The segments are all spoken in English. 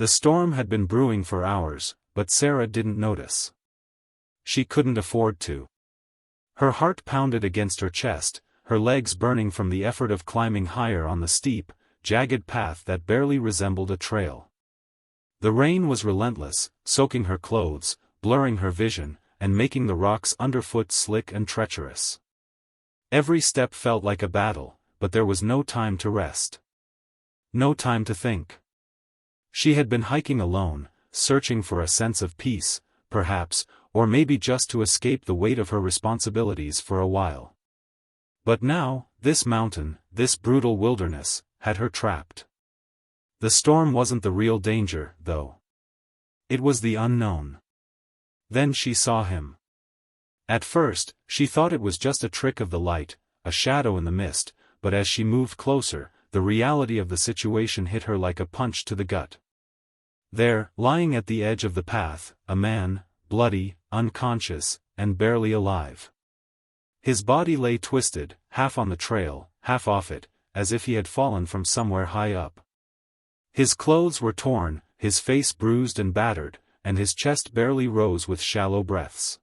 The storm had been brewing for hours, but Sarah didn't notice. She couldn't afford to. Her heart pounded against her chest, her legs burning from the effort of climbing higher on the steep, jagged path that barely resembled a trail. The rain was relentless, soaking her clothes, blurring her vision, and making the rocks underfoot slick and treacherous. Every step felt like a battle, but there was no time to rest. No time to think. She had been hiking alone, searching for a sense of peace, perhaps, or maybe just to escape the weight of her responsibilities for a while. But now, this mountain, this brutal wilderness, had her trapped. The storm wasn't the real danger, though. It was the unknown. Then she saw him. At first, she thought it was just a trick of the light, a shadow in the mist, but as she moved closer, the reality of the situation hit her like a punch to the gut. There, lying at the edge of the path, a man, bloody, unconscious, and barely alive. His body lay twisted, half on the trail, half off it, as if he had fallen from somewhere high up. His clothes were torn, his face bruised and battered, and his chest barely rose with shallow breaths.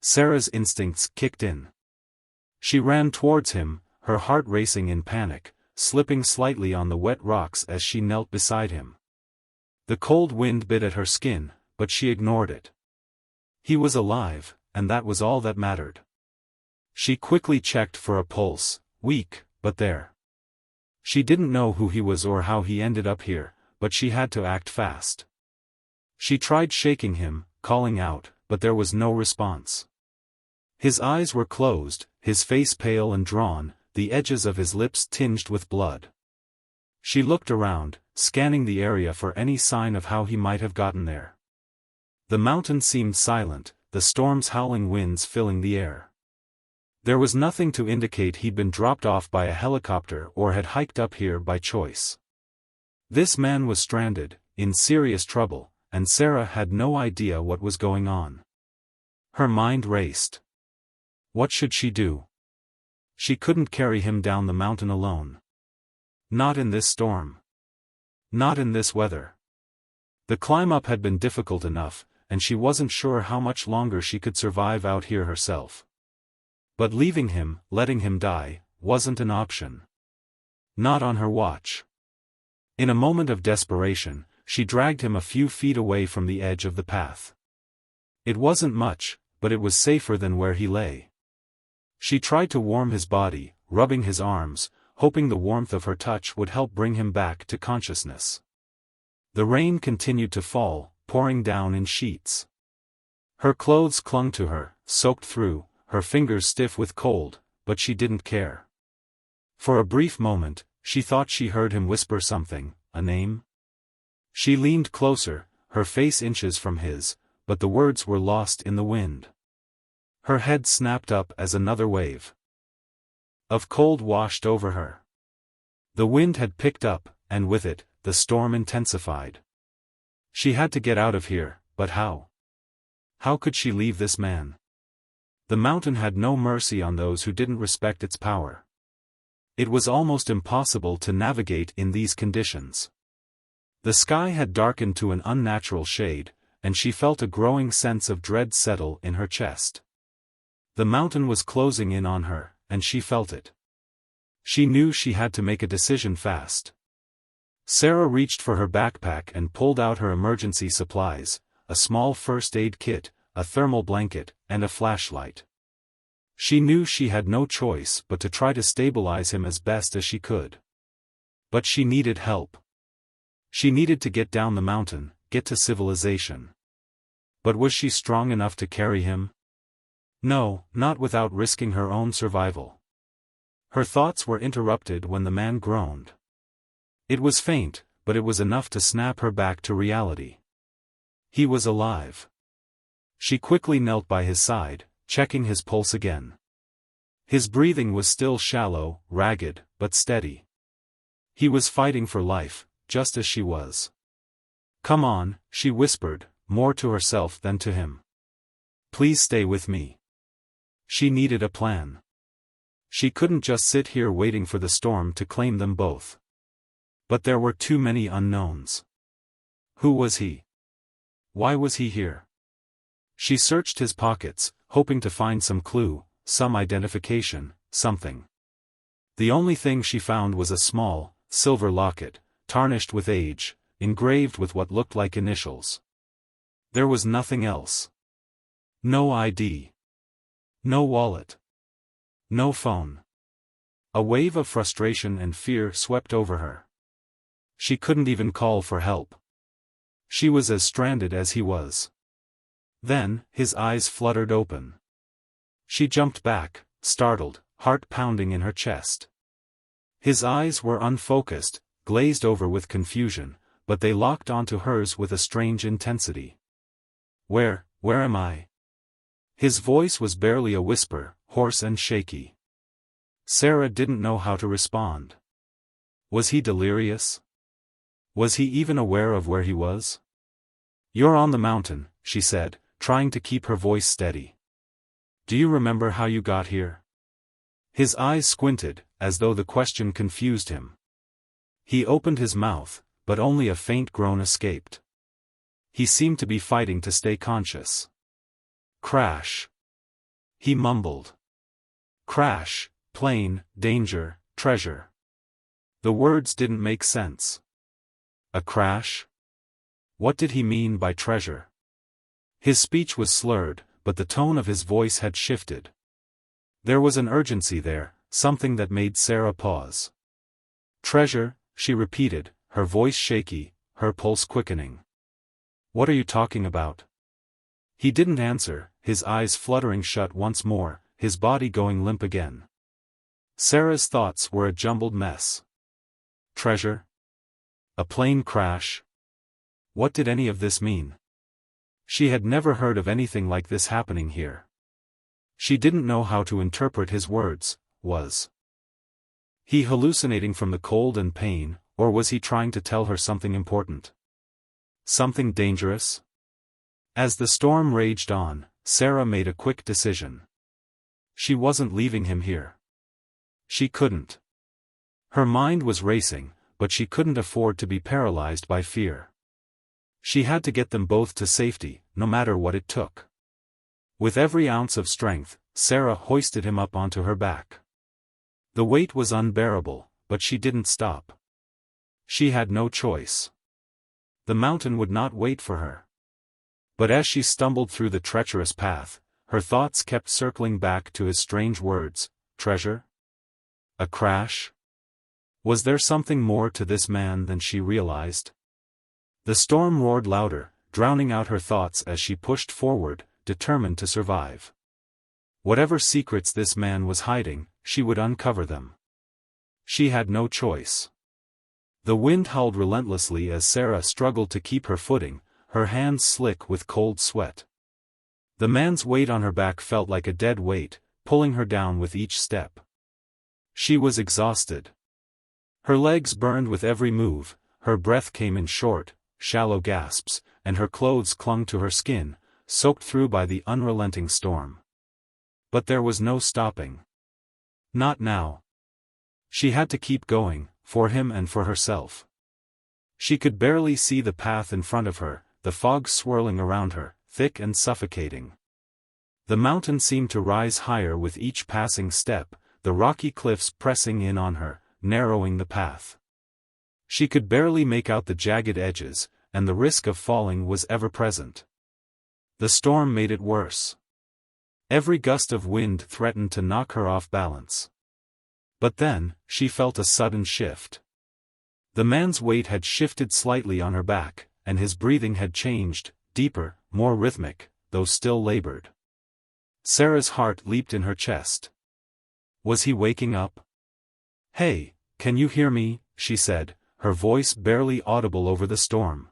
Sarah's instincts kicked in. She ran towards him, her heart racing in panic, slipping slightly on the wet rocks as she knelt beside him. The cold wind bit at her skin, but she ignored it. He was alive, and that was all that mattered. She quickly checked for a pulse, weak, but there. She didn't know who he was or how he ended up here, but she had to act fast. She tried shaking him, calling out, but there was no response. His eyes were closed, his face pale and drawn, the edges of his lips tinged with blood. She looked around, scanning the area for any sign of how he might have gotten there. The mountain seemed silent, the storm's howling winds filling the air. There was nothing to indicate he'd been dropped off by a helicopter or had hiked up here by choice. This man was stranded, in serious trouble, and Sarah had no idea what was going on. Her mind raced. What should she do? She couldn't carry him down the mountain alone. Not in this storm. Not in this weather. The climb up had been difficult enough, and she wasn't sure how much longer she could survive out here herself. But leaving him, letting him die, wasn't an option. Not on her watch. In a moment of desperation, she dragged him a few feet away from the edge of the path. It wasn't much, but it was safer than where he lay. She tried to warm his body, rubbing his arms, hoping the warmth of her touch would help bring him back to consciousness. The rain continued to fall, pouring down in sheets. Her clothes clung to her, soaked through, her fingers stiff with cold, but she didn't care. For a brief moment, she thought she heard him whisper something, a name. She leaned closer, her face inches from his, but the words were lost in the wind. Her head snapped up as another wave of cold washed over her. The wind had picked up, and with it, the storm intensified. She had to get out of here, but how? How could she leave this man? The mountain had no mercy on those who didn't respect its power. It was almost impossible to navigate in these conditions. The sky had darkened to an unnatural shade, and she felt a growing sense of dread settle in her chest. The mountain was closing in on her, and she felt it. She knew she had to make a decision fast. Sarah reached for her backpack and pulled out her emergency supplies, a small first aid kit, a thermal blanket, and a flashlight. She knew she had no choice but to try to stabilize him as best as she could. But she needed help. She needed to get down the mountain, get to civilization. But was she strong enough to carry him? No, not without risking her own survival. Her thoughts were interrupted when the man groaned. It was faint, but it was enough to snap her back to reality. He was alive. She quickly knelt by his side, checking his pulse again. His breathing was still shallow, ragged, but steady. He was fighting for life, just as she was. "Come on," she whispered, more to herself than to him. "Please stay with me." She needed a plan. She couldn't just sit here waiting for the storm to claim them both. But there were too many unknowns. Who was he? Why was he here? She searched his pockets, hoping to find some clue, some identification, something. The only thing she found was a small, silver locket, tarnished with age, engraved with what looked like initials. There was nothing else. No ID. No wallet. No phone. A wave of frustration and fear swept over her. She couldn't even call for help. She was as stranded as he was. Then, his eyes fluttered open. She jumped back, startled, heart pounding in her chest. His eyes were unfocused, glazed over with confusion, but they locked onto hers with a strange intensity. Where am I? His voice was barely a whisper, hoarse and shaky. Sarah didn't know how to respond. Was he delirious? Was he even aware of where he was? You're on the mountain, she said, trying to keep her voice steady. Do you remember how you got here? His eyes squinted, as though the question confused him. He opened his mouth, but only a faint groan escaped. He seemed to be fighting to stay conscious. Crash. He mumbled. Crash, plane, danger, treasure. The words didn't make sense. A crash? What did he mean by treasure? His speech was slurred, but the tone of his voice had shifted. There was an urgency there, something that made Sarah pause. Treasure, she repeated, her voice shaky, her pulse quickening. What are you talking about? He didn't answer, his eyes fluttering shut once more, his body going limp again. Sarah's thoughts were a jumbled mess. Treasure? A plane crash? What did any of this mean? She had never heard of anything like this happening here. She didn't know how to interpret his words. Was he hallucinating from the cold and pain, or was he trying to tell her something important? Something dangerous? As the storm raged on, Sarah made a quick decision. She wasn't leaving him here. She couldn't. Her mind was racing, but she couldn't afford to be paralyzed by fear. She had to get them both to safety, no matter what it took. With every ounce of strength, Sarah hoisted him up onto her back. The weight was unbearable, but she didn't stop. She had no choice. The mountain would not wait for her. But as she stumbled through the treacherous path, her thoughts kept circling back to his strange words. Treasure? A crash? Was there something more to this man than she realized? The storm roared louder, drowning out her thoughts as she pushed forward, determined to survive. Whatever secrets this man was hiding, she would uncover them. She had no choice. The wind howled relentlessly as Sarah struggled to keep her footing, her hands slick with cold sweat. The man's weight on her back felt like a dead weight, pulling her down with each step. She was exhausted. Her legs burned with every move, her breath came in short, shallow gasps, and her clothes clung to her skin, soaked through by the unrelenting storm. But there was no stopping. Not now. She had to keep going, for him and for herself. She could barely see the path in front of her, the fog swirling around her, thick and suffocating. The mountain seemed to rise higher with each passing step, the rocky cliffs pressing in on her, narrowing the path. She could barely make out the jagged edges, and the risk of falling was ever present. The storm made it worse. Every gust of wind threatened to knock her off balance. But then, she felt a sudden shift. The man's weight had shifted slightly on her back, and his breathing had changed, deeper, more rhythmic, though still labored. Sarah's heart leaped in her chest. Was he waking up? Hey, can you hear me? She said, her voice barely audible over the storm.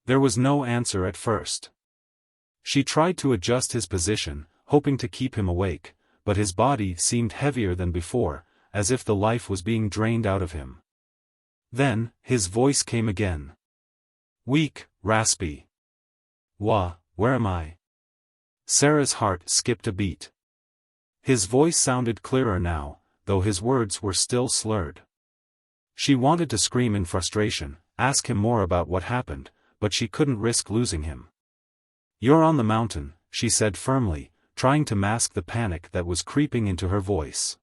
There was no answer at first. She tried to adjust his position, hoping to keep him awake, but his body seemed heavier than before, as if the life was being drained out of him. Then, his voice came again. Weak, raspy. Where am I? Sarah's heart skipped a beat. His voice sounded clearer now, though his words were still slurred. She wanted to scream in frustration, ask him more about what happened, but she couldn't risk losing him. "You're on the mountain," she said firmly, trying to mask the panic that was creeping into her voice.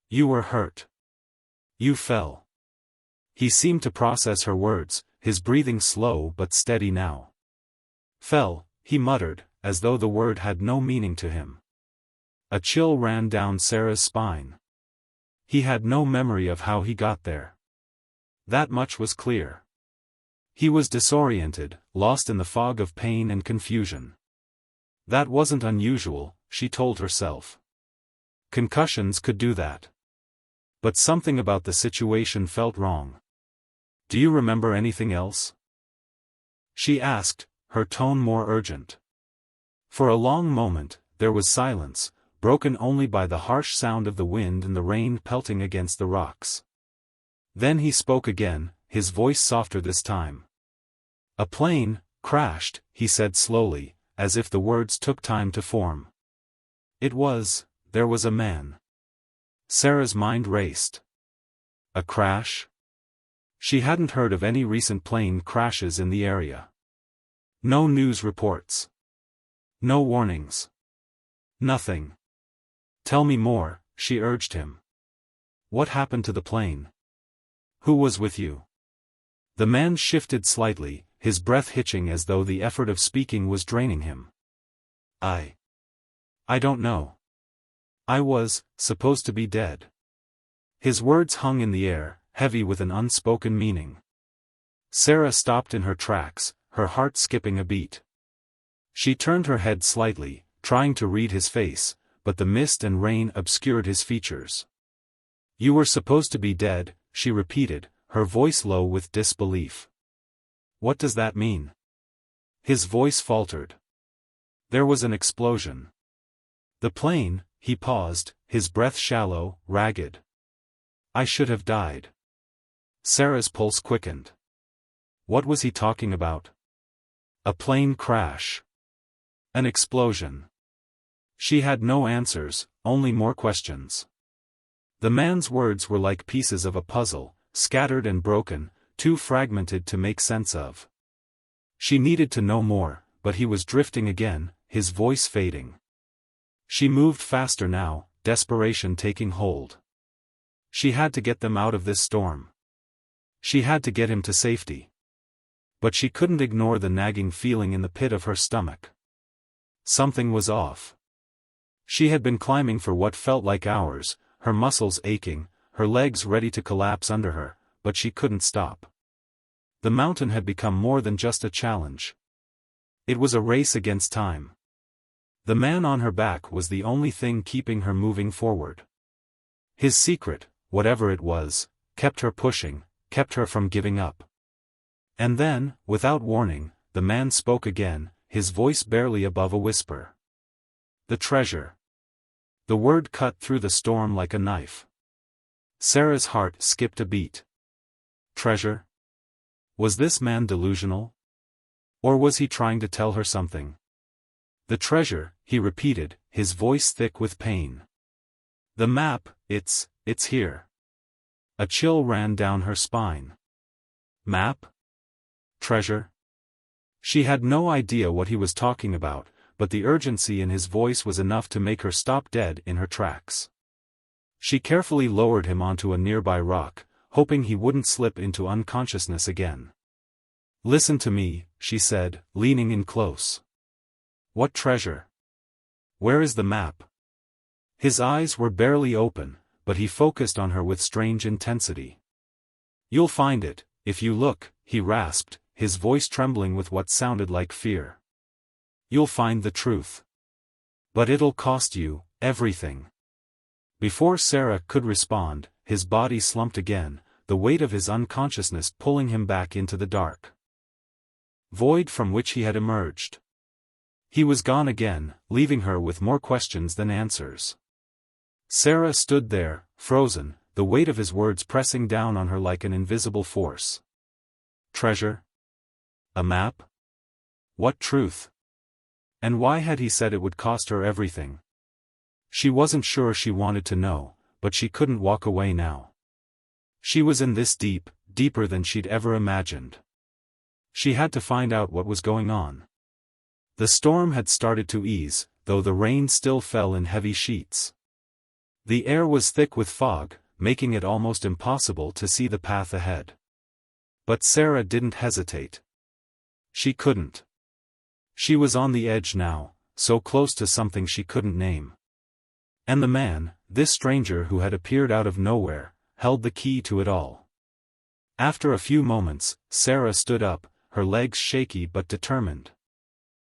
"You were hurt. You fell." He seemed to process her words, his breathing slow but steady now. "Fell," he muttered, as though the word had no meaning to him. A chill ran down Sarah's spine. He had no memory of how he got there. That much was clear. He was disoriented, lost in the fog of pain and confusion. That wasn't unusual, she told herself. Concussions could do that. But something about the situation felt wrong. "Do you remember anything else?" she asked, her tone more urgent. For a long moment, there was silence, broken only by the harsh sound of the wind and the rain pelting against the rocks. Then he spoke again, his voice softer this time. "A plane crashed," he said slowly, as if the words took time to form. There was a man." Sarah's mind raced. A crash? She hadn't heard of any recent plane crashes in the area. No news reports. No warnings. Nothing. "Tell me more," she urged him. "What happened to the plane? Who was with you?" The man shifted slightly, his breath hitching as though the effort of speaking was draining him. I don't know. I was supposed to be dead." His words hung in the air, heavy with an unspoken meaning. Sarah stopped in her tracks, her heart skipping a beat. She turned her head slightly, trying to read his face, but the mist and rain obscured his features. "You were supposed to be dead," she repeated, her voice low with disbelief. "What does that mean?" His voice faltered. "There was an explosion. The plane," he paused, his breath shallow, ragged. "I should have died." Sarah's pulse quickened. What was he talking about? A plane crash. An explosion. She had no answers, only more questions. The man's words were like pieces of a puzzle, scattered and broken, too fragmented to make sense of. She needed to know more, but he was drifting again, his voice fading. She moved faster now, desperation taking hold. She had to get them out of this storm. She had to get him to safety. But she couldn't ignore the nagging feeling in the pit of her stomach. Something was off. She had been climbing for what felt like hours, her muscles aching, her legs ready to collapse under her, but she couldn't stop. The mountain had become more than just a challenge. It was a race against time. The man on her back was the only thing keeping her moving forward. His secret, whatever it was, kept her pushing, kept her from giving up. And then, without warning, the man spoke again, his voice barely above a whisper. "The treasure." The word cut through the storm like a knife. Sarah's heart skipped a beat. Treasure? Was this man delusional? Or was he trying to tell her something? "The treasure," he repeated, his voice thick with pain. "The map, it's here." A chill ran down her spine. Map? Treasure? She had no idea what he was talking about, but the urgency in his voice was enough to make her stop dead in her tracks. She carefully lowered him onto a nearby rock, hoping he wouldn't slip into unconsciousness again. "Listen to me," she said, leaning in close. "What treasure? Where is the map?" His eyes were barely open, but he focused on her with strange intensity. "You'll find it, if you look," he rasped, his voice trembling with what sounded like fear. "You'll find the truth. But it'll cost you everything." Before Sarah could respond, his body slumped again, the weight of his unconsciousness pulling him back into the dark void from which he had emerged. He was gone again, leaving her with more questions than answers. Sarah stood there, frozen, the weight of his words pressing down on her like an invisible force. Treasure? A map? What truth? And why had he said it would cost her everything? She wasn't sure she wanted to know, but she couldn't walk away now. She was in this deep, deeper than she'd ever imagined. She had to find out what was going on. The storm had started to ease, though the rain still fell in heavy sheets. The air was thick with fog, making it almost impossible to see the path ahead. But Sarah didn't hesitate. She couldn't. She was on the edge now, so close to something she couldn't name. And the man, this stranger who had appeared out of nowhere, held the key to it all. After a few moments, Sarah stood up, her legs shaky but determined.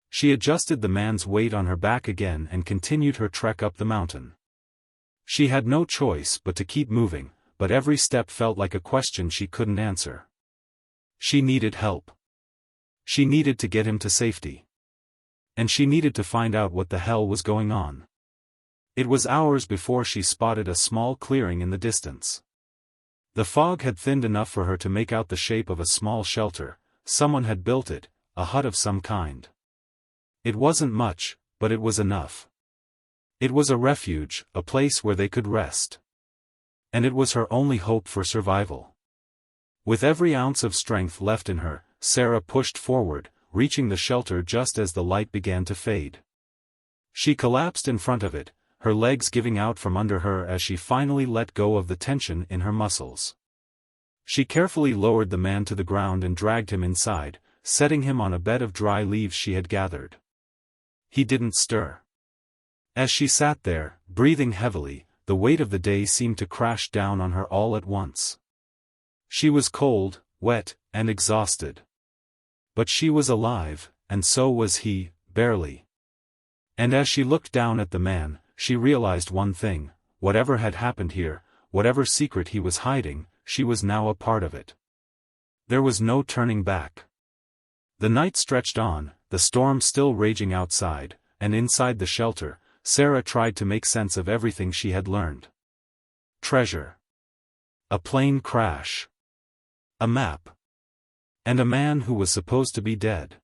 She adjusted the man's weight on her back again and continued her trek up the mountain. She had no choice but to keep moving, but every step felt like a question she couldn't answer. She needed help. She needed to get him to safety. And she needed to find out what the hell was going on. It was hours before she spotted a small clearing in the distance. The fog had thinned enough for her to make out the shape of a small shelter. Someone had built it, a hut of some kind. It wasn't much, but it was enough. It was a refuge, a place where they could rest. And it was her only hope for survival. With every ounce of strength left in her, Sarah pushed forward, reaching the shelter just as the light began to fade. She collapsed in front of it, her legs giving out from under her as she finally let go of the tension in her muscles. She carefully lowered the man to the ground and dragged him inside, setting him on a bed of dry leaves she had gathered. He didn't stir. As she sat there, breathing heavily, the weight of the day seemed to crash down on her all at once. She was cold, wet, and exhausted. But she was alive, and so was he, barely. And as she looked down at the man, she realized one thing: whatever had happened here, whatever secret he was hiding, she was now a part of it. There was no turning back. The night stretched on, the storm still raging outside, and inside the shelter, Sarah tried to make sense of everything she had learned. Treasure. A plane crash. A map. And a man who was supposed to be dead.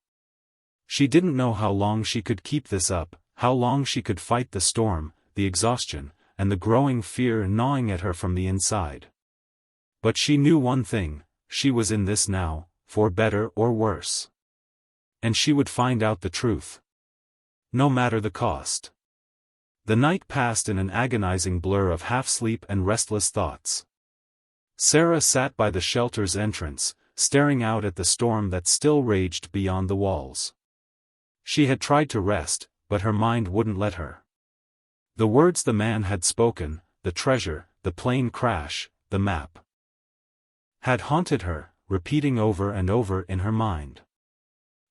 She didn't know how long she could keep this up, how long she could fight the storm, the exhaustion, and the growing fear gnawing at her from the inside. But she knew one thing: she was in this now, for better or worse. And she would find out the truth. No matter the cost. The night passed in an agonizing blur of half-sleep and restless thoughts. Sarah sat by the shelter's entrance, staring out at the storm that still raged beyond the walls. She had tried to rest, but her mind wouldn't let her. The words the man had spoken, the treasure, the plane crash, the map, had haunted her, repeating over and over in her mind.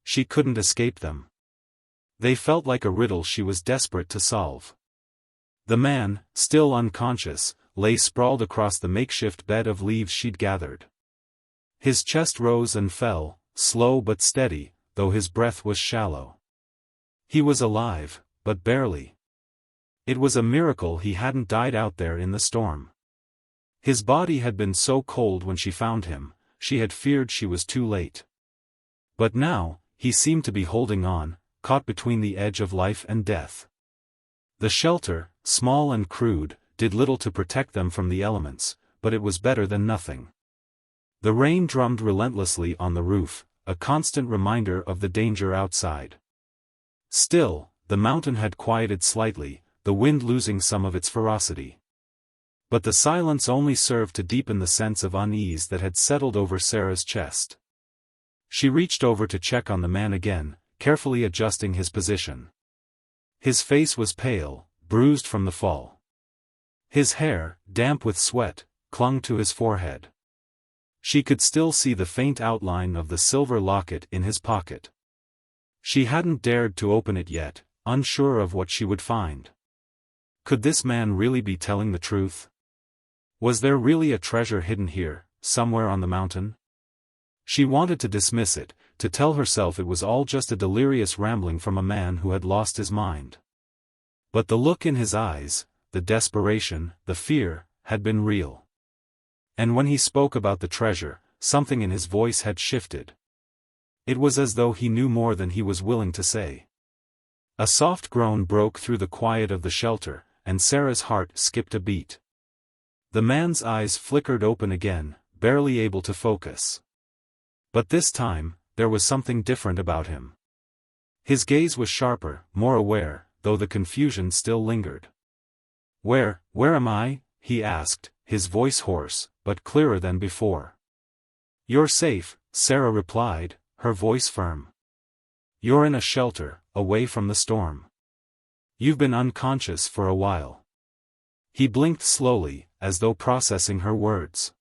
She couldn't escape them. They felt like a riddle she was desperate to solve. The man, still unconscious, lay sprawled across the makeshift bed of leaves she'd gathered. His chest rose and fell, slow but steady, though his breath was shallow. He was alive, but barely. It was a miracle he hadn't died out there in the storm. His body had been so cold when she found him, she had feared she was too late. But now, he seemed to be holding on, caught between the edge of life and death. The shelter, small and crude, did little to protect them from the elements, but it was better than nothing. The rain drummed relentlessly on the roof, a constant reminder of the danger outside. Still, the mountain had quieted slightly, the wind losing some of its ferocity. But the silence only served to deepen the sense of unease that had settled over Sarah's chest. She reached over to check on the man again, carefully adjusting his position. His face was pale, bruised from the fall. His hair, damp with sweat, clung to his forehead. She could still see the faint outline of the silver locket in his pocket. She hadn't dared to open it yet, unsure of what she would find. Could this man really be telling the truth? Was there really a treasure hidden here, somewhere on the mountain? She wanted to dismiss it, to tell herself it was all just a delirious rambling from a man who had lost his mind. But the look in his eyes, the desperation, the fear, had been real. And when he spoke about the treasure, something in his voice had shifted. It was as though he knew more than he was willing to say. A soft groan broke through the quiet of the shelter, and Sarah's heart skipped a beat. The man's eyes flickered open again, barely able to focus. But this time, there was something different about him. His gaze was sharper, more aware, though the confusion still lingered. Where am I?" he asked, his voice hoarse, but clearer than before. "You're safe," Sarah replied, her voice firm. "You're in a shelter, away from the storm. You've been unconscious for a while." He blinked slowly, as though processing her words.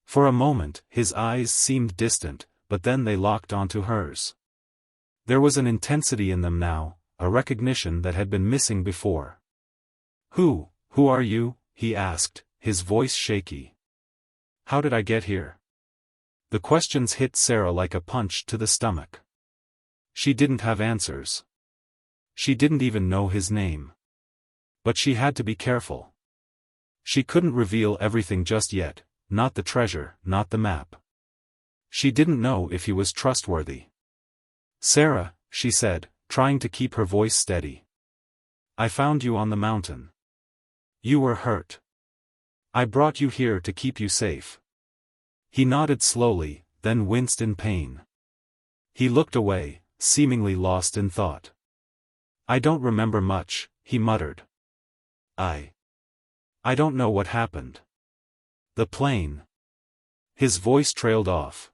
For a moment, his eyes seemed distant, but then they locked onto hers. There was an intensity in them now, a recognition that had been missing before. Who are you?" he asked, his voice shaky. "How did I get here?" The questions hit Sarah like a punch to the stomach. She didn't have answers. She didn't even know his name. But she had to be careful. She couldn't reveal everything just yet, not the treasure, not the map. She didn't know if he was trustworthy. "Sarah," she said, trying to keep her voice steady. "I found you on the mountain. You were hurt. I brought you here to keep you safe." He nodded slowly, then winced in pain. He looked away, seemingly lost in thought. "I don't remember much," he muttered. I don't know what happened. The plane." His voice trailed off.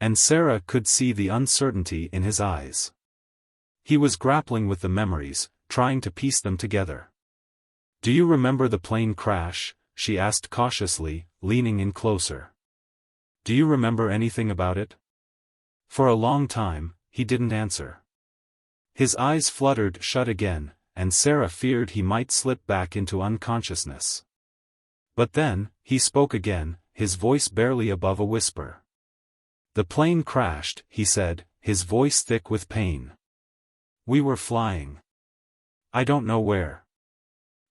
And Sarah could see the uncertainty in his eyes. He was grappling with the memories, trying to piece them together. "Do you remember the plane crash?" she asked cautiously, leaning in closer. "Do you remember anything about it?" For a long time, he didn't answer. His eyes fluttered shut again, and Sarah feared he might slip back into unconsciousness. But then, he spoke again, his voice barely above a whisper. "The plane crashed," he said, his voice thick with pain. "We were flying. I don't know where.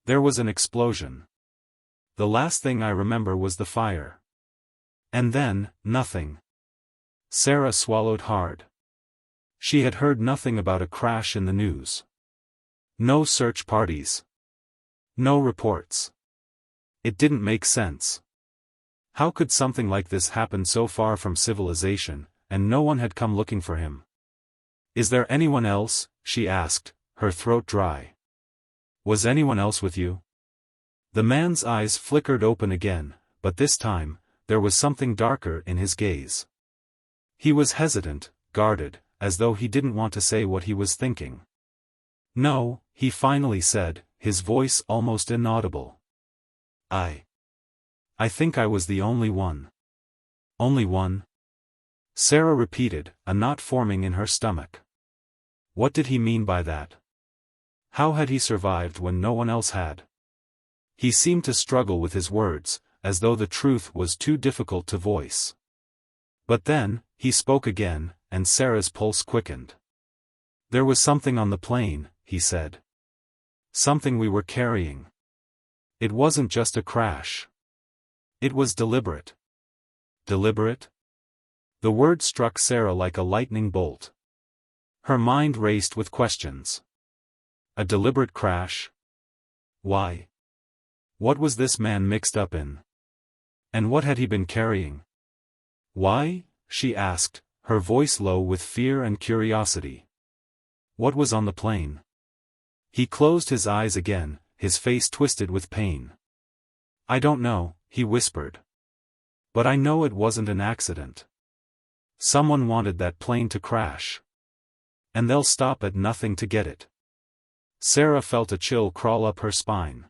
There was an explosion. The last thing I remember was the fire. And then, nothing." Sarah swallowed hard. She had heard nothing about a crash in the news. No search parties. No reports. It didn't make sense. How could something like this happen so far from civilization, and no one had come looking for him? "Is there anyone else?" she asked, her throat dry. "Was anyone else with you?" The man's eyes flickered open again, but this time, there was something darker in his gaze. He was hesitant, guarded, as though he didn't want to say what he was thinking. "No," he finally said, his voice almost inaudible. I think I was the only one." "Only one?" Sarah repeated, a knot forming in her stomach. What did he mean by that? How had he survived when no one else had? He seemed to struggle with his words, as though the truth was too difficult to voice. But then, he spoke again, and Sarah's pulse quickened. "There was something on the plane," he said. "Something we were carrying. It wasn't just a crash. It was deliberate." "Deliberate?" The word struck Sarah like a lightning bolt. Her mind raced with questions. A deliberate crash? Why? What was this man mixed up in? And what had he been carrying? "Why?" she asked, her voice low with fear and curiosity. "What was on the plane?" He closed his eyes again, his face twisted with pain. "I don't know," he whispered. "But I know it wasn't an accident. Someone wanted that plane to crash. And they'll stop at nothing to get it." Sarah felt a chill crawl up her spine.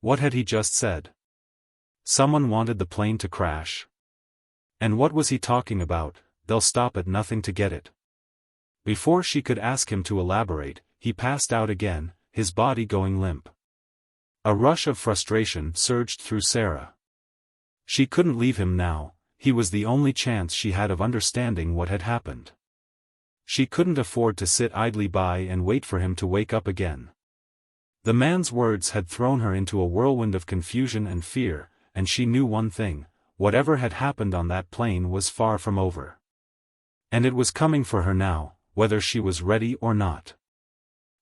What had he just said? Someone wanted the plane to crash? And what was he talking about? "They'll stop at nothing to get it." Before she could ask him to elaborate, he passed out again, his body going limp. A rush of frustration surged through Sarah. She couldn't leave him now, he was the only chance she had of understanding what had happened. She couldn't afford to sit idly by and wait for him to wake up again. The man's words had thrown her into a whirlwind of confusion and fear, and she knew one thing: whatever had happened on that plane was far from over. And it was coming for her now, whether she was ready or not.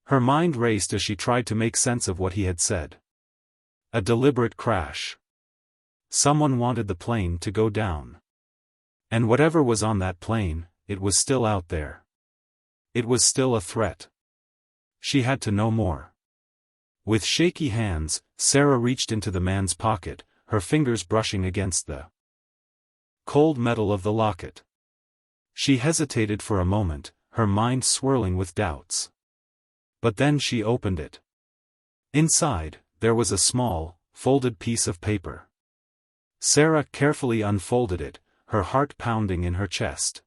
Her mind raced as she tried to make sense of what he had said. A deliberate crash. Someone wanted the plane to go down. And whatever was on that plane, it was still out there. It was still a threat. She had to know more. With shaky hands, Sarah reached into the man's pocket, her fingers brushing against the cold metal of the locket. She hesitated for a moment, her mind swirling with doubts. But then she opened it. Inside, there was a small, folded piece of paper. Sarah carefully unfolded it, her heart pounding in her chest.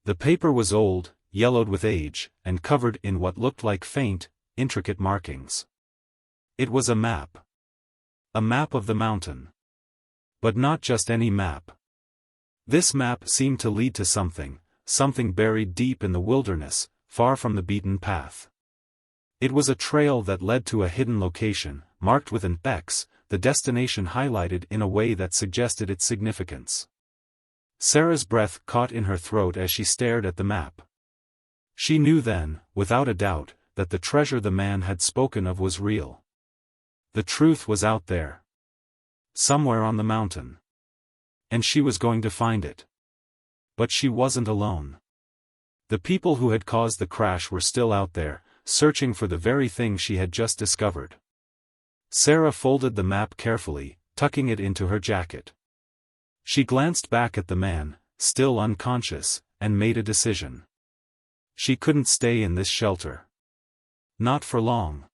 The paper was old, yellowed with age, and covered in what looked like faint, intricate markings. It was a map. A map of the mountain. But not just any map. This map seemed to lead to something buried deep in the wilderness, far from the beaten path. It was a trail that led to a hidden location, marked with an X, the destination highlighted in a way that suggested its significance. Sarah's breath caught in her throat as she stared at the map. She knew then, without a doubt, that the treasure the man had spoken of was real. The truth was out there. Somewhere on the mountain. And she was going to find it. But she wasn't alone. The people who had caused the crash were still out there, searching for the very thing she had just discovered. Sarah folded the map carefully, tucking it into her jacket. She glanced back at the man, still unconscious, and made a decision. She couldn't stay in this shelter. Not for long.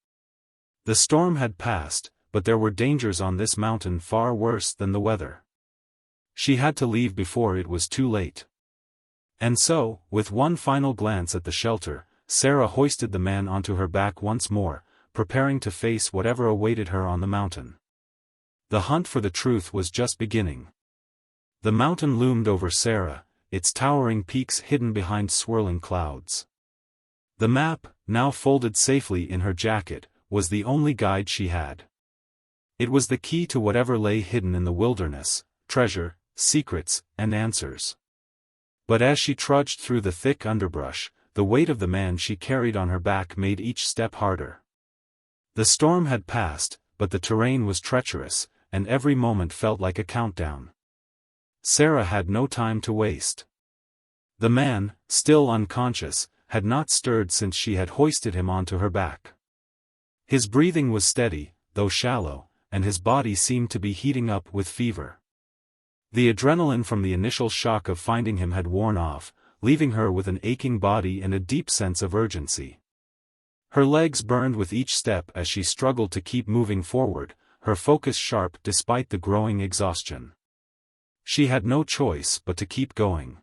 The storm had passed, but there were dangers on this mountain far worse than the weather. She had to leave before it was too late. And so, with one final glance at the shelter, Sarah hoisted the man onto her back once more, preparing to face whatever awaited her on the mountain. The hunt for the truth was just beginning. The mountain loomed over Sarah, its towering peaks hidden behind swirling clouds. The map, now folded safely in her jacket, was the only guide she had. It was the key to whatever lay hidden in the wilderness: treasure, secrets, and answers. But as she trudged through the thick underbrush, the weight of the man she carried on her back made each step harder. The storm had passed, but the terrain was treacherous, and every moment felt like a countdown. Sarah had no time to waste. The man, still unconscious, had not stirred since she had hoisted him onto her back. His breathing was steady, though shallow, and his body seemed to be heating up with fever. The adrenaline from the initial shock of finding him had worn off, leaving her with an aching body and a deep sense of urgency. Her legs burned with each step as she struggled to keep moving forward, her focus sharp despite the growing exhaustion. She had no choice but to keep going.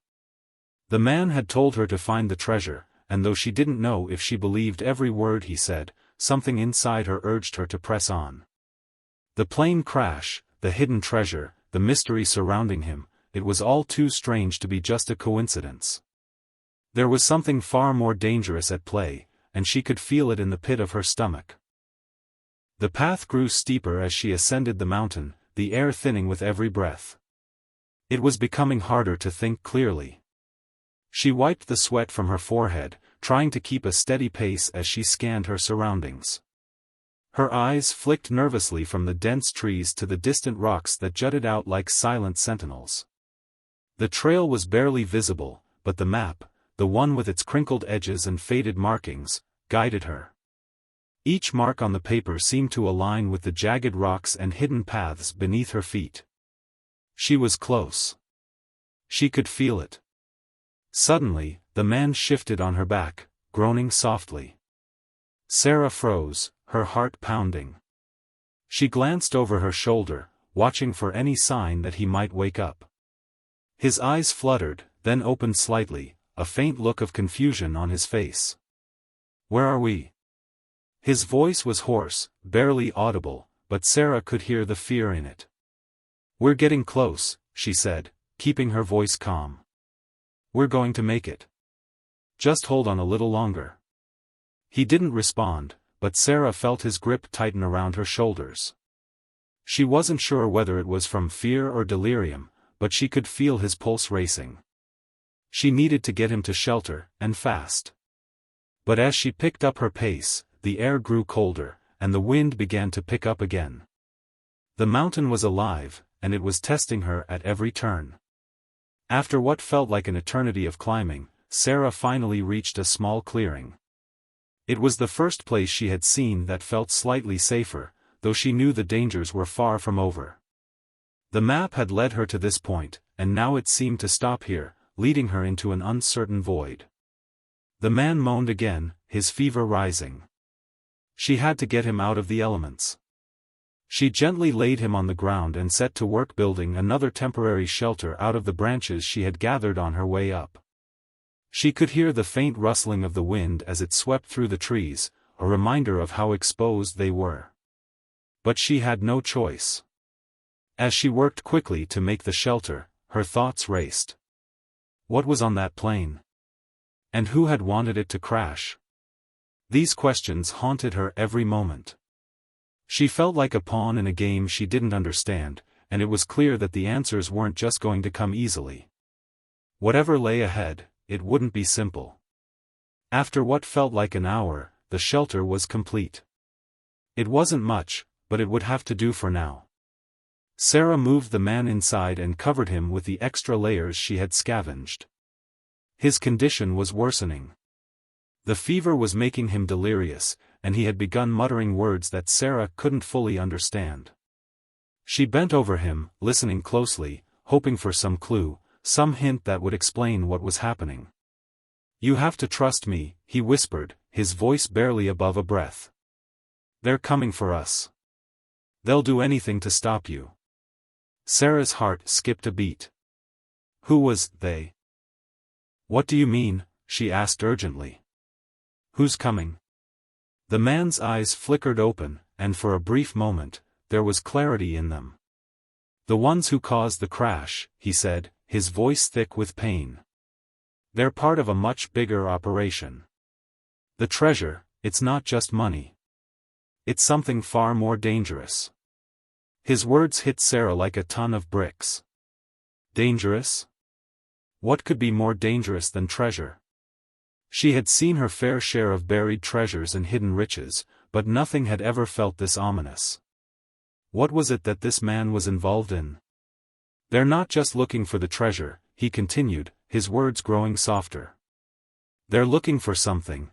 The man had told her to find the treasure, and though she didn't know if she believed every word he said, something inside her urged her to press on. The plane crash, the hidden treasure, the mystery surrounding him, it was all too strange to be just a coincidence. There was something far more dangerous at play, and she could feel it in the pit of her stomach. The path grew steeper as she ascended the mountain, the air thinning with every breath. It was becoming harder to think clearly. She wiped the sweat from her forehead, trying to keep a steady pace as she scanned her surroundings. Her eyes flicked nervously from the dense trees to the distant rocks that jutted out like silent sentinels. The trail was barely visible, but the map, the one with its crinkled edges and faded markings, guided her. Each mark on the paper seemed to align with the jagged rocks and hidden paths beneath her feet. She was close. She could feel it. Suddenly, the man shifted on her back, groaning softly. Sarah froze, her heart pounding. She glanced over her shoulder, watching for any sign that he might wake up. His eyes fluttered, then opened slightly, a faint look of confusion on his face. "Where are we?" His voice was hoarse, barely audible, but Sarah could hear the fear in it. "We're getting close," she said, keeping her voice calm. "We're going to make it. Just hold on a little longer." He didn't respond, but Sarah felt his grip tighten around her shoulders. She wasn't sure whether it was from fear or delirium, but she could feel his pulse racing. She needed to get him to shelter, and fast. But as she picked up her pace, the air grew colder, and the wind began to pick up again. The mountain was alive, and it was testing her at every turn. After what felt like an eternity of climbing, Sarah finally reached a small clearing. It was the first place she had seen that felt slightly safer, though she knew the dangers were far from over. The map had led her to this point, and now it seemed to stop here, leading her into an uncertain void. The man moaned again, his fever rising. She had to get him out of the elements. She gently laid him on the ground and set to work building another temporary shelter out of the branches she had gathered on her way up. She could hear the faint rustling of the wind as it swept through the trees, a reminder of how exposed they were. But she had no choice. As she worked quickly to make the shelter, her thoughts raced. What was on that plane? And who had wanted it to crash? These questions haunted her every moment. She felt like a pawn in a game she didn't understand, and it was clear that the answers weren't just going to come easily. Whatever lay ahead, it wouldn't be simple. After what felt like an hour, the shelter was complete. It wasn't much, but it would have to do for now. Sarah moved the man inside and covered him with the extra layers she had scavenged. His condition was worsening. The fever was making him delirious, and he had begun muttering words that Sarah couldn't fully understand. She bent over him, listening closely, hoping for some clue, some hint that would explain what was happening. "You have to trust me," he whispered, his voice barely above a breath. "They're coming for us. They'll do anything to stop you." Sarah's heart skipped a beat. Who was they? "What do you mean?" she asked urgently. "Who's coming?" The man's eyes flickered open, and for a brief moment, there was clarity in them. "The ones who caused the crash," he said, his voice thick with pain. "They're part of a much bigger operation. The treasure, it's not just money. It's something far more dangerous." His words hit Sarah like a ton of bricks. Dangerous? What could be more dangerous than treasure? She had seen her fair share of buried treasures and hidden riches, but nothing had ever felt this ominous. What was it that this man was involved in? "They're not just looking for the treasure," he continued, his words growing softer. "They're looking for something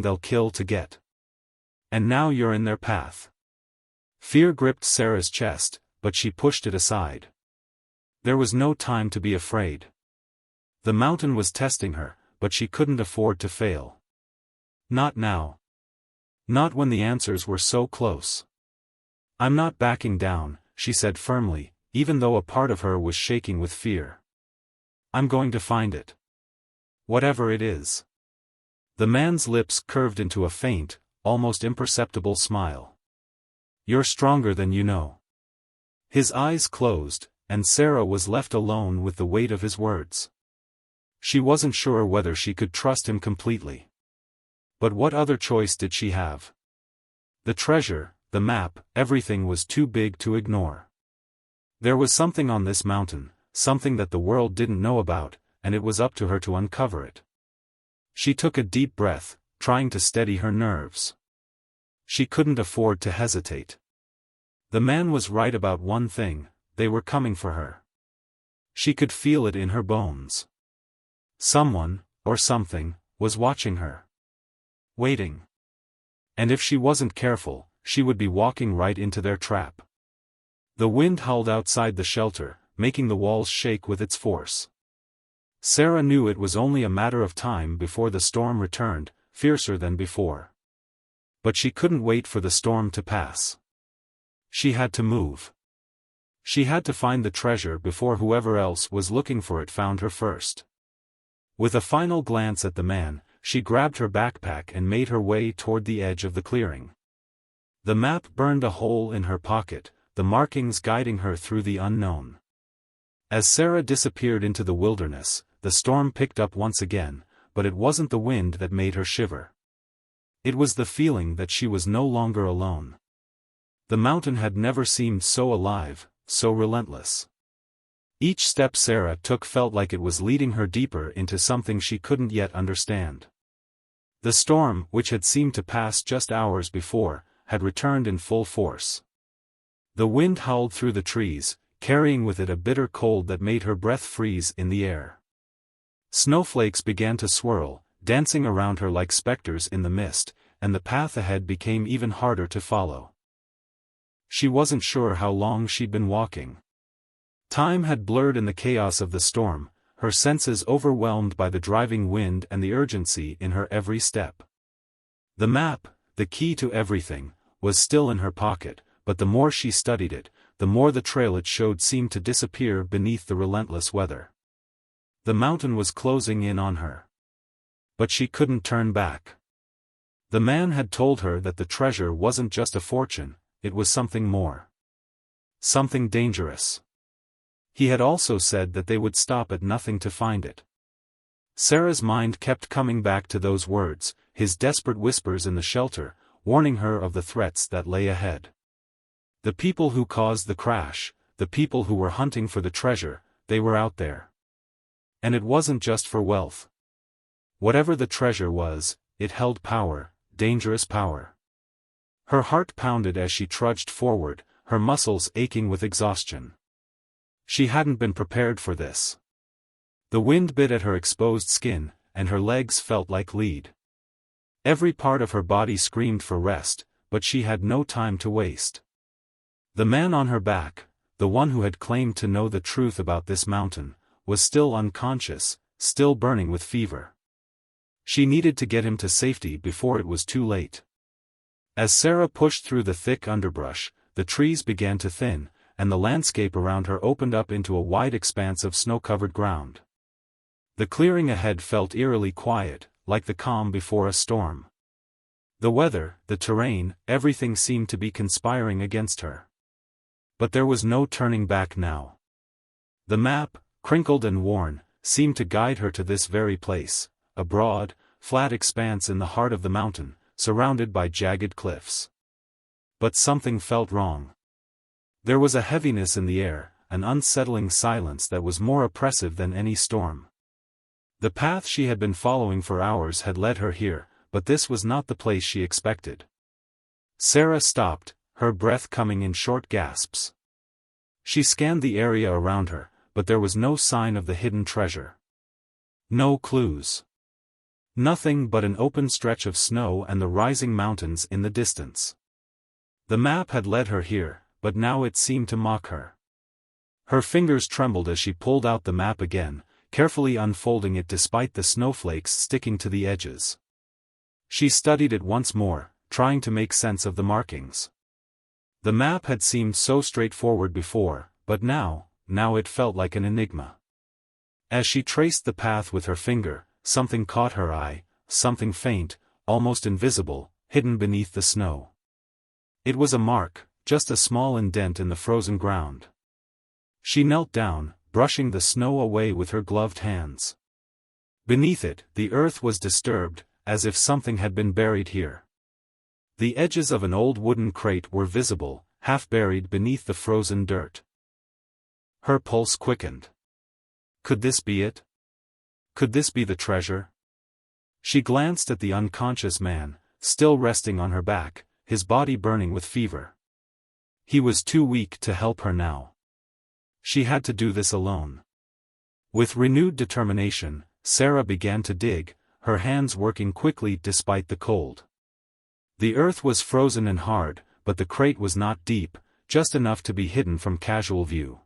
they'll kill to get. And now you're in their path." Fear gripped Sarah's chest, but she pushed it aside. There was no time to be afraid. The mountain was testing her, but she couldn't afford to fail. Not now. Not when the answers were so close. "I'm not backing down," she said firmly, even though a part of her was shaking with fear. "I'm going to find it. Whatever it is." The man's lips curved into a faint, almost imperceptible smile. "You're stronger than you know." His eyes closed, and Sarah was left alone with the weight of his words. She wasn't sure whether she could trust him completely. But what other choice did she have? The treasure, the map, everything was too big to ignore. There was something on this mountain, something that the world didn't know about, and it was up to her to uncover it. She took a deep breath, trying to steady her nerves. She couldn't afford to hesitate. The man was right about one thing: they were coming for her. She could feel it in her bones. Someone, or something, was watching her. Waiting. And if she wasn't careful, she would be walking right into their trap. The wind howled outside the shelter, making the walls shake with its force. Sarah knew it was only a matter of time before the storm returned, fiercer than before. But she couldn't wait for the storm to pass. She had to move. She had to find the treasure before whoever else was looking for it found her first. With a final glance at the man, she grabbed her backpack and made her way toward the edge of the clearing. The map burned a hole in her pocket, the markings guiding her through the unknown. As Sarah disappeared into the wilderness, the storm picked up once again, but it wasn't the wind that made her shiver. It was the feeling that she was no longer alone. The mountain had never seemed so alive, so relentless. Each step Sarah took felt like it was leading her deeper into something she couldn't yet understand. The storm, which had seemed to pass just hours before, had returned in full force. The wind howled through the trees, carrying with it a bitter cold that made her breath freeze in the air. Snowflakes began to swirl, dancing around her like specters in the mist, and the path ahead became even harder to follow. She wasn't sure how long she'd been walking. Time had blurred in the chaos of the storm, her senses overwhelmed by the driving wind and the urgency in her every step. The map, the key to everything, was still in her pocket, but the more she studied it, the more the trail it showed seemed to disappear beneath the relentless weather. The mountain was closing in on her. But she couldn't turn back. The man had told her that the treasure wasn't just a fortune, it was something more. Something dangerous. He had also said that they would stop at nothing to find it. Sarah's mind kept coming back to those words, his desperate whispers in the shelter, warning her of the threats that lay ahead. The people who caused the crash, the people who were hunting for the treasure, they were out there. And it wasn't just for wealth. Whatever the treasure was, it held power, dangerous power. Her heart pounded as she trudged forward, her muscles aching with exhaustion. She hadn't been prepared for this. The wind bit at her exposed skin, and her legs felt like lead. Every part of her body screamed for rest, but she had no time to waste. The man on her back, the one who had claimed to know the truth about this mountain, was still unconscious, still burning with fever. She needed to get him to safety before it was too late. As Sarah pushed through the thick underbrush, the trees began to thin, and the landscape around her opened up into a wide expanse of snow-covered ground. The clearing ahead felt eerily quiet, like the calm before a storm. The weather, the terrain, everything seemed to be conspiring against her. But there was no turning back now. The map, crinkled and worn, seemed to guide her to this very place, a broad, flat expanse in the heart of the mountain, surrounded by jagged cliffs. But something felt wrong. There was a heaviness in the air, an unsettling silence that was more oppressive than any storm. The path she had been following for hours had led her here, but this was not the place she expected. Sarah stopped, her breath coming in short gasps. She scanned the area around her, but there was no sign of the hidden treasure. No clues. Nothing but an open stretch of snow and the rising mountains in the distance. The map had led her here, but now it seemed to mock her. Her fingers trembled as she pulled out the map again, carefully unfolding it despite the snowflakes sticking to the edges. She studied it once more, trying to make sense of the markings. The map had seemed so straightforward before, but now it felt like an enigma. As she traced the path with her finger, something caught her eye, something faint, almost invisible, hidden beneath the snow. It was a mark, just a small indent in the frozen ground. She knelt down, brushing the snow away with her gloved hands. Beneath it, the earth was disturbed, as if something had been buried here. The edges of an old wooden crate were visible, half buried beneath the frozen dirt. Her pulse quickened. Could this be it? Could this be the treasure? She glanced at the unconscious man, still resting on her back, his body burning with fever. He was too weak to help her now. She had to do this alone. With renewed determination, Sarah began to dig, her hands working quickly despite the cold. The earth was frozen and hard, but the crate was not deep, just enough to be hidden from casual view.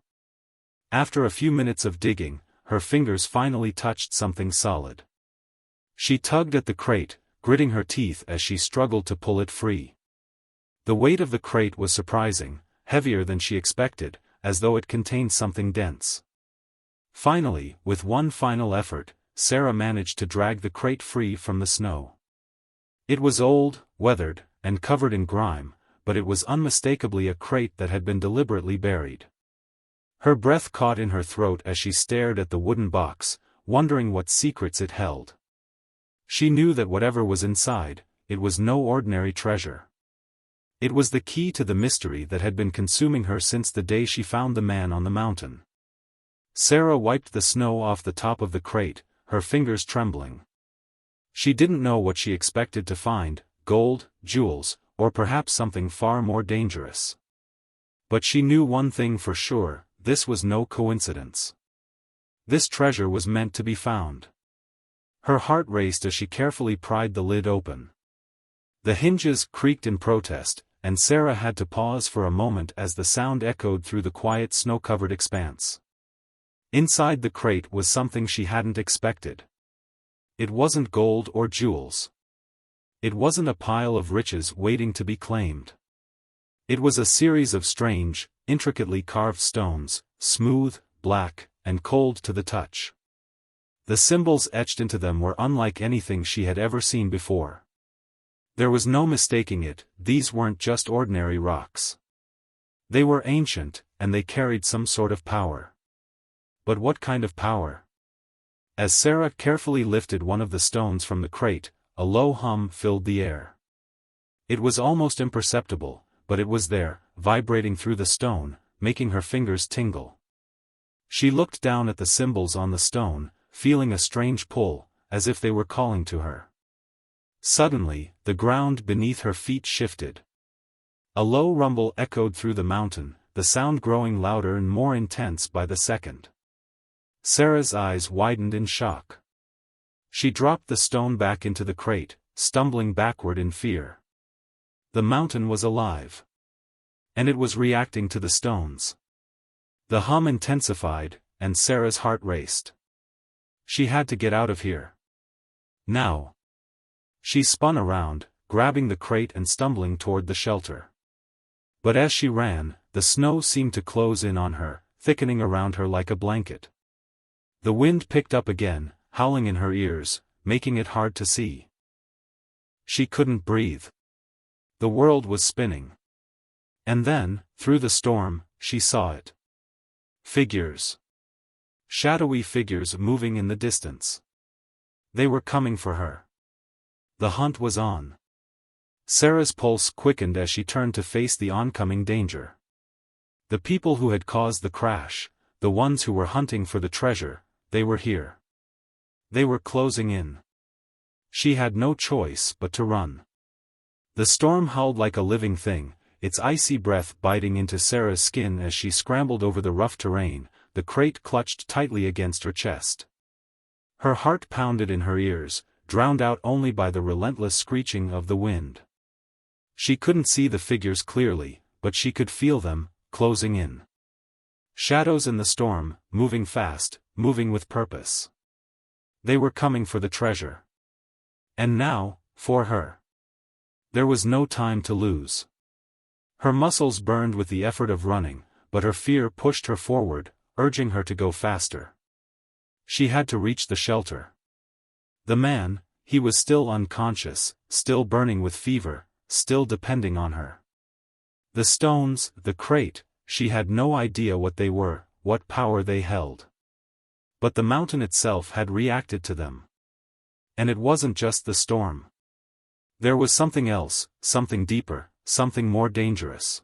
After a few minutes of digging, her fingers finally touched something solid. She tugged at the crate, gritting her teeth as she struggled to pull it free. The weight of the crate was surprising, heavier than she expected, as though it contained something dense. Finally, with one final effort, Sarah managed to drag the crate free from the snow. It was old, weathered, and covered in grime, but it was unmistakably a crate that had been deliberately buried. Her breath caught in her throat as she stared at the wooden box, wondering what secrets it held. She knew that whatever was inside, it was no ordinary treasure. It was the key to the mystery that had been consuming her since the day she found the man on the mountain. Sarah wiped the snow off the top of the crate, her fingers trembling. She didn't know what she expected to find, gold, jewels, or perhaps something far more dangerous. But she knew one thing for sure, this was no coincidence. This treasure was meant to be found. Her heart raced as she carefully pried the lid open. The hinges creaked in protest, and Sarah had to pause for a moment as the sound echoed through the quiet snow-covered expanse. Inside the crate was something she hadn't expected. It wasn't gold or jewels. It wasn't a pile of riches waiting to be claimed. It was a series of strange, intricately carved stones, smooth, black, and cold to the touch. The symbols etched into them were unlike anything she had ever seen before. There was no mistaking it, these weren't just ordinary rocks. They were ancient, and they carried some sort of power. But what kind of power? As Sarah carefully lifted one of the stones from the crate, a low hum filled the air. It was almost imperceptible, but it was there, vibrating through the stone, making her fingers tingle. She looked down at the symbols on the stone, feeling a strange pull, as if they were calling to her. Suddenly, the ground beneath her feet shifted. A low rumble echoed through the mountain, the sound growing louder and more intense by the second. Sarah's eyes widened in shock. She dropped the stone back into the crate, stumbling backward in fear. The mountain was alive. And it was reacting to the stones. The hum intensified, and Sarah's heart raced. She had to get out of here. Now. She spun around, grabbing the crate and stumbling toward the shelter. But as she ran, the snow seemed to close in on her, thickening around her like a blanket. The wind picked up again, howling in her ears, making it hard to see. She couldn't breathe. The world was spinning. And then, through the storm, she saw it. Figures. Shadowy figures moving in the distance. They were coming for her. The hunt was on. Sarah's pulse quickened as she turned to face the oncoming danger. The people who had caused the crash, the ones who were hunting for the treasure, they were here. They were closing in. She had no choice but to run. The storm howled like a living thing, its icy breath biting into Sarah's skin as she scrambled over the rough terrain, the crate clutched tightly against her chest. Her heart pounded in her ears, drowned out only by the relentless screeching of the wind. She couldn't see the figures clearly, but she could feel them, closing in. Shadows in the storm, moving fast, moving with purpose. They were coming for the treasure. And now, for her. There was no time to lose. Her muscles burned with the effort of running, but her fear pushed her forward, urging her to go faster. She had to reach the shelter. The man, he was still unconscious, still burning with fever, still depending on her. The stones, the crate, she had no idea what they were, what power they held. But the mountain itself had reacted to them. And it wasn't just the storm. There was something else, something deeper, something more dangerous.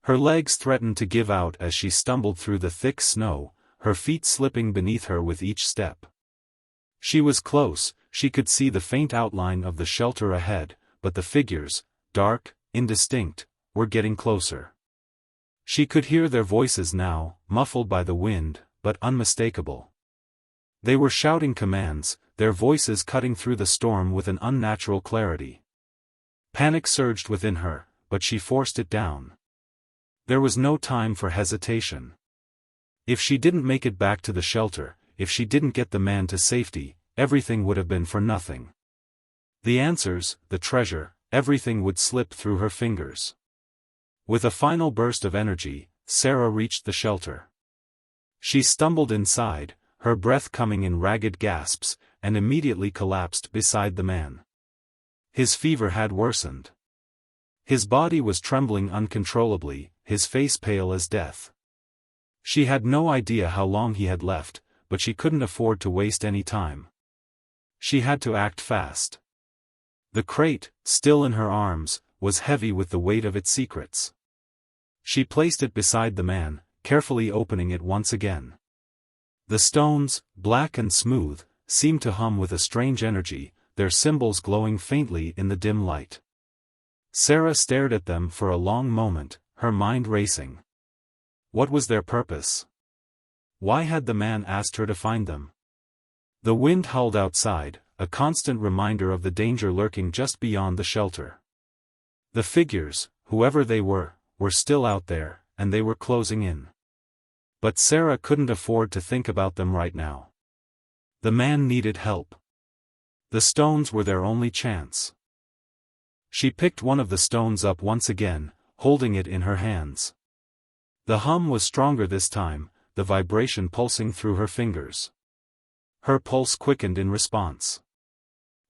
Her legs threatened to give out as she stumbled through the thick snow, her feet slipping beneath her with each step. She was close, she could see the faint outline of the shelter ahead, but the figures, dark, indistinct, were getting closer. She could hear their voices now, muffled by the wind, but unmistakable. They were shouting commands, their voices cutting through the storm with an unnatural clarity. Panic surged within her, but she forced it down. There was no time for hesitation. If she didn't make it back to the shelter, if she didn't get the man to safety, everything would have been for nothing. The answers, the treasure, everything would slip through her fingers. With a final burst of energy, Sarah reached the shelter. She stumbled inside, her breath coming in ragged gasps, and immediately collapsed beside the man. His fever had worsened. His body was trembling uncontrollably, his face pale as death. She had no idea how long he had left, but she couldn't afford to waste any time. She had to act fast. The crate, still in her arms, was heavy with the weight of its secrets. She placed it beside the man, carefully opening it once again. The stones, black and smooth, seemed to hum with a strange energy, their symbols glowing faintly in the dim light. Sarah stared at them for a long moment, her mind racing. What was their purpose? Why had the man asked her to find them? The wind howled outside, a constant reminder of the danger lurking just beyond the shelter. The figures, whoever they were still out there, and they were closing in. But Sarah couldn't afford to think about them right now. The man needed help. The stones were their only chance. She picked one of the stones up once again, holding it in her hands. The hum was stronger this time, the vibration pulsing through her fingers. Her pulse quickened in response.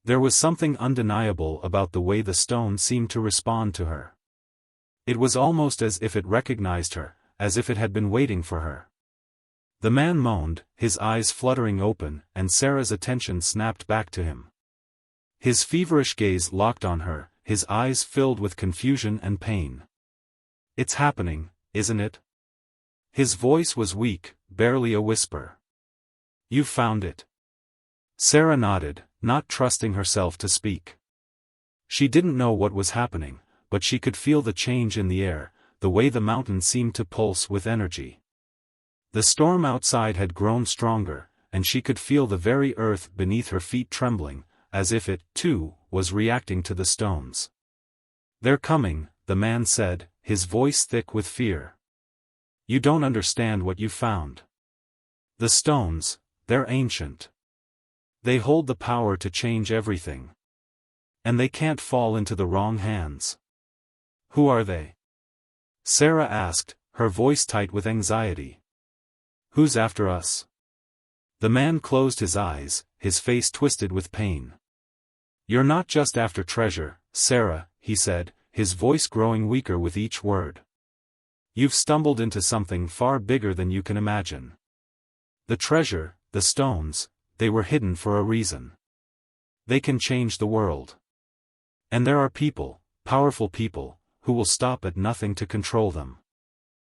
There was something undeniable about the way the stone seemed to respond to her. It was almost as if it recognized her, as if it had been waiting for her. The man moaned, his eyes fluttering open, and Sarah's attention snapped back to him. His feverish gaze locked on her, his eyes filled with confusion and pain. "It's happening, isn't it?" His voice was weak, barely a whisper. "You found it." Sarah nodded, not trusting herself to speak. She didn't know what was happening, but she could feel the change in the air, the way the mountain seemed to pulse with energy. The storm outside had grown stronger, and she could feel the very earth beneath her feet trembling, as if it, too, was reacting to the stones. "They're coming," the man said, his voice thick with fear. "You don't understand what you found. The stones, they're ancient. They hold the power to change everything. And they can't fall into the wrong hands." "Who are they?" Sarah asked, her voice tight with anxiety. "Who's after us?" The man closed his eyes, his face twisted with pain. "You're not just after treasure, Sarah," he said, his voice growing weaker with each word. "You've stumbled into something far bigger than you can imagine. The treasure, the stones, they were hidden for a reason. They can change the world. And there are people, powerful people, who will stop at nothing to control them."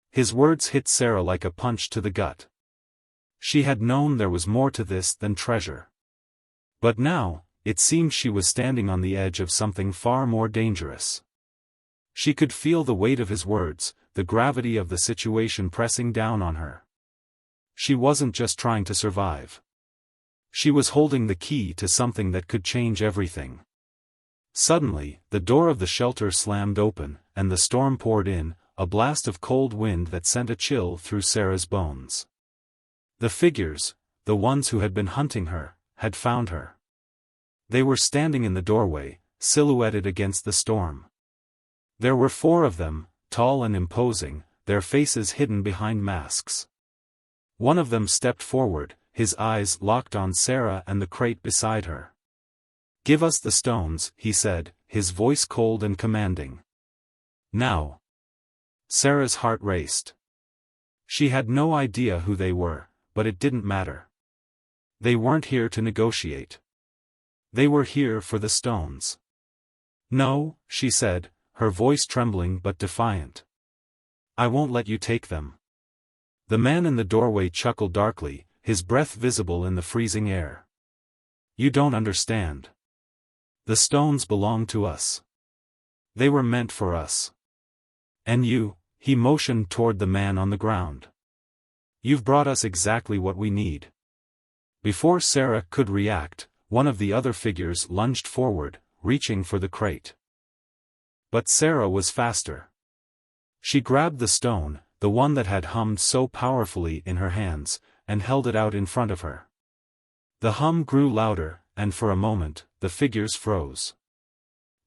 His words hit Sarah like a punch to the gut. She had known there was more to this than treasure. But now, it seemed she was standing on the edge of something far more dangerous. She could feel the weight of his words, the gravity of the situation pressing down on her. She wasn't just trying to survive. She was holding the key to something that could change everything. Suddenly, the door of the shelter slammed open, and the storm poured in, a blast of cold wind that sent a chill through Sarah's bones. The figures, the ones who had been hunting her, had found her. They were standing in the doorway, silhouetted against the storm. There were 4 of them, tall and imposing, their faces hidden behind masks. One of them stepped forward, his eyes locked on Sarah and the crate beside her. "Give us the stones," he said, his voice cold and commanding. "Now." Sarah's heart raced. She had no idea who they were, but it didn't matter. They weren't here to negotiate. They were here for the stones. "No," she said, her voice trembling but defiant. "I won't let you take them." The man in the doorway chuckled darkly, his breath visible in the freezing air. "You don't understand. The stones belong to us. They were meant for us. And you," he motioned toward the man on the ground. "You've brought us exactly what we need." Before Sarah could react, one of the other figures lunged forward, reaching for the crate. But Sarah was faster. She grabbed the stone, the one that had hummed so powerfully in her hands, and held it out in front of her. The hum grew louder, and for a moment, the figures froze.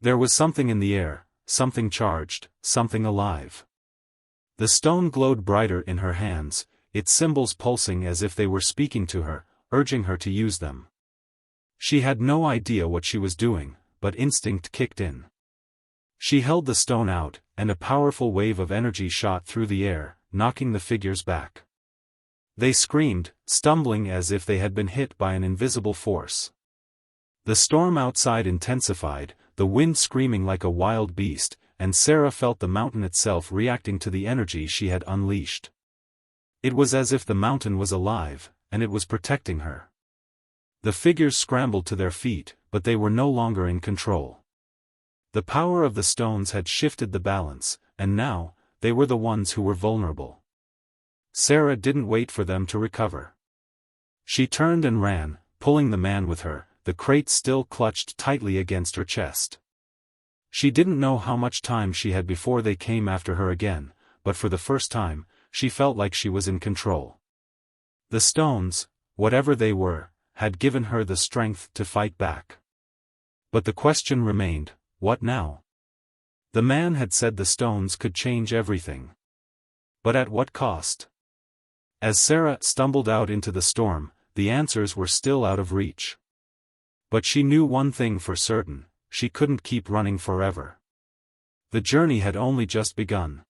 There was something in the air, something charged, something alive. The stone glowed brighter in her hands, its symbols pulsing as if they were speaking to her, urging her to use them. She had no idea what she was doing, but instinct kicked in. She held the stone out, and a powerful wave of energy shot through the air, knocking the figures back. They screamed, stumbling as if they had been hit by an invisible force. The storm outside intensified, the wind screaming like a wild beast, and Sarah felt the mountain itself reacting to the energy she had unleashed. It was as if the mountain was alive, and it was protecting her. The figures scrambled to their feet, but they were no longer in control. The power of the stones had shifted the balance, and now, they were the ones who were vulnerable. Sarah didn't wait for them to recover. She turned and ran, pulling the man with her, the crate still clutched tightly against her chest. She didn't know how much time she had before they came after her again, but for the first time, she felt like she was in control. The stones, whatever they were, had given her the strength to fight back. But the question remained, what now? The man had said the stones could change everything. But at what cost? As Sarah stumbled out into the storm, the answers were still out of reach. But she knew one thing for certain, she couldn't keep running forever. The journey had only just begun.